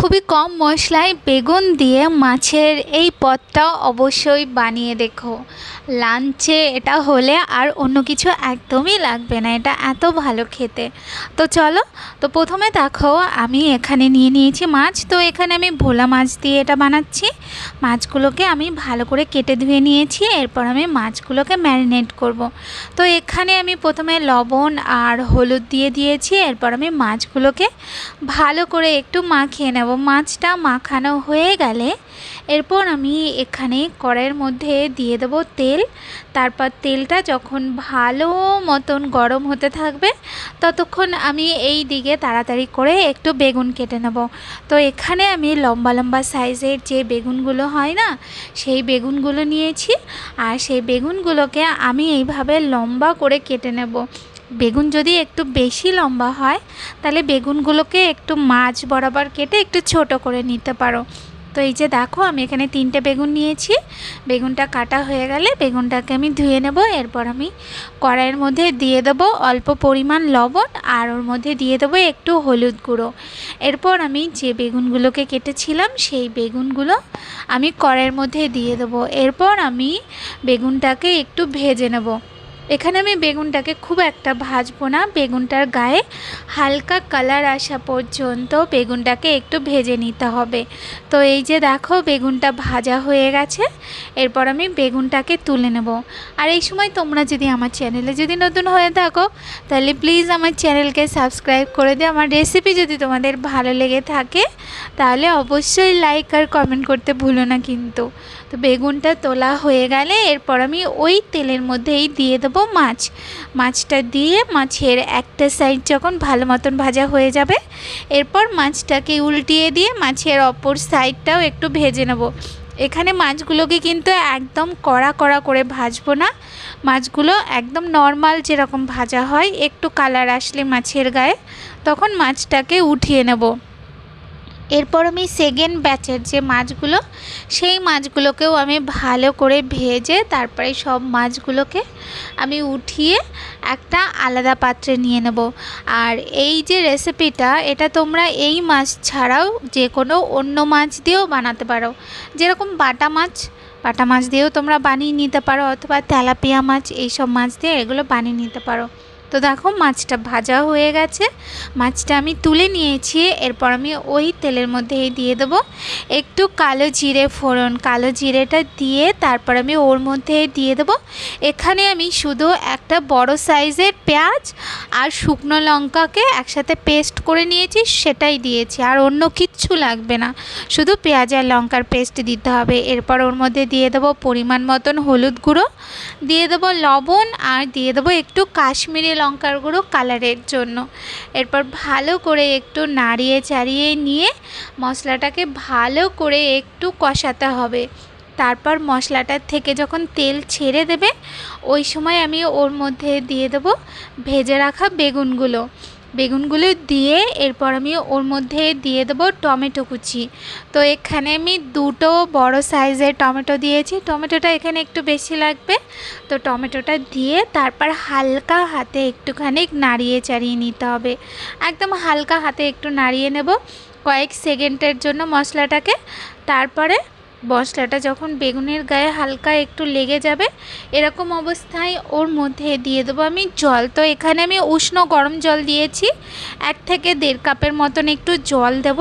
খুবই কম মশলায় বেগুন দিয়ে মাছের এই পদটা অবশ্যই বানিয়ে দেখো। লাঞ্চে এটা হলে আর অন্য কিছু একদমই লাগবে না, এটা এত ভালো খেতে। তো চলো, তো প্রথমে দেখো আমি এখানে নিয়ে নিয়েছি মাছ। তো এখানে আমি ভোলা মাছ দিয়ে এটা বানাচ্ছি। মাছগুলোকে আমি ভালো করে কেটে ধুয়ে নিয়েছি, এরপর আমি মাছগুলোকে ম্যারিনেট করব। তো এখানে আমি প্রথমে লবণ আর হলুদ দিয়ে দিয়েছি, এরপর আমি মাছগুলোকে ভালো করে একটু মাখিয়ে নেব। মাছটা মাখানো হয়ে গেলে এরপর আমি এখানে কড়াইয়ের মধ্যে দিয়ে দেবো তেল। তারপর তেলটা যখন ভালো মতন গরম হতে থাকবে ততক্ষণ আমি এই দিকে তাড়াতাড়ি করে একটু বেগুন কেটে নেব। তো এখানে আমি লম্বা লম্বা সাইজের যে বেগুনগুলো হয় না, সেই বেগুনগুলো নিয়েছি, আর সেই বেগুনগুলোকে আমি এইভাবে লম্বা করে কেটে নেব। বেগুন যদি একটু বেশি লম্বা হয় তাহলে বেগুনগুলোকে একটু মাঝ বরাবর কেটে একটু ছোট করে নিতে পারো। তো এই যে দেখো আমি এখানে 3টে বেগুন নিয়েছি। বেগুনটা কাটা হয়ে গেলে বেগুনটাকে আমি ধুয়ে নেব। এরপর আমি কড়াইয়ের মধ্যে দিয়ে দেবো অল্প পরিমাণ লবণ, আর ওর মধ্যে দিয়ে দেবো একটু হলুদ গুঁড়ো। এরপর আমি যে বেগুনগুলোকে কেটেছিলাম সেই বেগুনগুলো আমি কড়াইয়ের মধ্যে দিয়ে দেবো। এরপর আমি বেগুনটাকে একটু ভেজে নেব। এখানে আমি বেগুনটাকে খুব একটা ভাজবো না, বেগুনটার গায়ে হালকা কালার আসা পর্যন্ত বেগুনটাকে একটু ভেজে নিতে হবে। তো এই যে দেখো বেগুনটা ভাজা হয়ে গেছে, এরপর আমি বেগুনটাকে তুলে নেব। আর এই সময় তোমরা যদি আমার চ্যানেলে যদি নতুন হয়ে থাকো তাহলে প্লিজ আমার চ্যানেলকে সাবস্ক্রাইব করে দিও। আমার রেসিপি যদি তোমাদের ভালো লেগে থাকে তাহলে অবশ্যই লাইক আর কমেন্ট করতে ভুলো না কিন্তু। তো বেগুনটা তোলা হয়ে গেলে এরপর আমি ওই তেলের মধ্যেই দিয়ে দেবো মাছটা দিয়ে মাছের একটা সাইড যখন ভালো মতন ভাজা হয়ে যাবে এরপর মাছটাকে উল্টিয়ে দিয়ে মাছের অপর সাইডটাও একটু ভেজে নেব। এখানে মাছগুলোকে কিন্তু একদম কড়া কড়া করে ভাজবো না, মাছগুলো একদম নর্মাল যেরকম ভাজা হয়, একটু কালার আসলে মাছের গায়ে তখন মাছটাকে উঠিয়ে নেব। এরপর আমি সেকেন্ড ব্যাচের যে মাছগুলো সেই মাছগুলোকেও আমি ভালো করে ভেজে তারপরে সব মাছগুলোকে আমি উঠিয়ে একটা আলাদা পাত্রে নিয়ে নেব। আর এই যে রেসিপিটা এটা তোমরা এই মাছ ছাড়াও যে কোনো অন্য মাছ দিয়েও বানাতে পারো, যেরকম বাটা মাছ দিয়েও তোমরা বানিয়ে নিতে পারো, অথবা তেলাপিয়া মাছ, এইসব মাছ দিয়ে এগুলো বানিয়ে নিতে পারো। তো দেখো মাছটা ভাজা হয়ে গেছে, মাছটা আমি তুলে নিয়েছি। এরপর আমি ওই তেলের মধ্যে দিয়ে দেবো একটু কালো জিরে ফোড়ন। কালো জিরেটা দিয়ে তারপর আমি ওর মধ্যে দিয়ে দেবো, এখানে আমি শুধু একটা বড় সাইজের পেঁয়াজ আর শুকনো লঙ্কাকে একসাথে পেস্ট করে নিয়েছি, সেটাই দিয়েছি। আর অন্য কিচ্ছু লাগবে না, শুধু পেঁয়াজ আর লঙ্কার পেস্ট দিতে হবে। এরপর ওর মধ্যে দিয়ে দেবো পরিমাণ মতন হলুদ গুঁড়ো, দিয়ে দেবো লবণ, আর দিয়ে দেবো একটু কাশ্মীরি লঙ্কার গুঁড়ো কালারের জন্য। এরপর ভালো করে একটু নাড়িয়ে চাড়িয়ে নিয়ে মশলাটাকে ভালো করে একটু কষাতে হবে। তারপর মশলাটার থেকে যখন তেল ছেড়ে দেবে ওই সময় আমি ওর মধ্যে দিয়ে দেবো ভেজে রাখা বেগুনগুলো দিয়ে এরপর আমি ওর মধ্যে দিয়ে দেবো টমেটো কুচি। তো এখানে আমি 2টো বড় সাইজের টমেটো দিয়েছি, টমেটোটা এখানে একটু বেশি লাগবে। তো টমেটোটা দিয়ে তারপর হালকা হাতে একটুখানি নাড়িয়ে চাড়িয়ে নিতে হবে, একদম হালকা হাতে একটু নাড়িয়ে নেব কয়েক সেকেন্ডের জন্য মশলাটাকে। তারপরে মশলাটা যখন বেগুনের গায়ে হালকা একটু লেগে যাবে এরকম অবস্থায় ওর মধ্যে দিয়ে দেবো আমি জল। তো এখানে আমি উষ্ণ গরম জল দিয়েছি, 1 থেকে 1.5 কাপের মতন একটু জল দেব।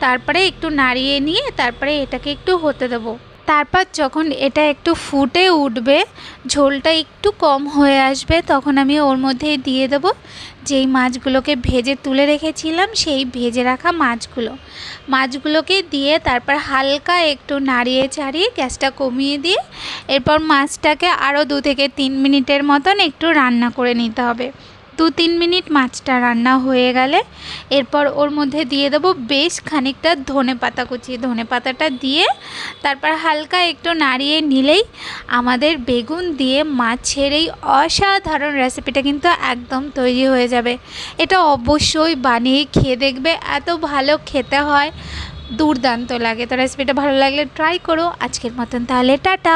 তারপরে একটু নাড়িয়ে নিয়ে তারপরে এটাকে একটু হতে দেবো। তারপর যখন এটা একটু ফুটে উঠবে, ঝোলটা একটু কম হয়ে আসবে, তখন আমি ওর মধ্যে দিয়ে দেবো যেই মাছগুলোকে ভেজে তুলে রেখেছিলাম সেই ভেজে রাখা মাছগুলোকে দিয়ে তারপর হালকা একটু নাড়িয়ে চাড়িয়ে গ্যাসটা কমিয়ে দিয়ে এরপর মাছটাকে আরও 2 থেকে 3 মিনিটের মতন একটু রান্না করে নিতে হবে। 2-3 মিনিট মাছটা রান্না হয়ে গেলে এরপর ওর মধ্যে দিয়ে দেবো বেশ খানিকটা ধনেপাতা কুচি। ধনেপাতাটা দিয়ে তারপর হালকা একটু নাড়িয়ে নিলেই আমাদের বেগুন দিয়ে মাছের এই অসাধারণ রেসিপিটা কিন্তু একদম তৈরি হয়ে যাবে। এটা অবশ্যই বানিয়ে খেয়ে দেখবে, এত ভালো খেতে হয়, দুর্দান্ত লাগে। তো রেসিপিটা ভালো লাগলে ট্রাই করো। আজকের মতন তাহলে টাটা।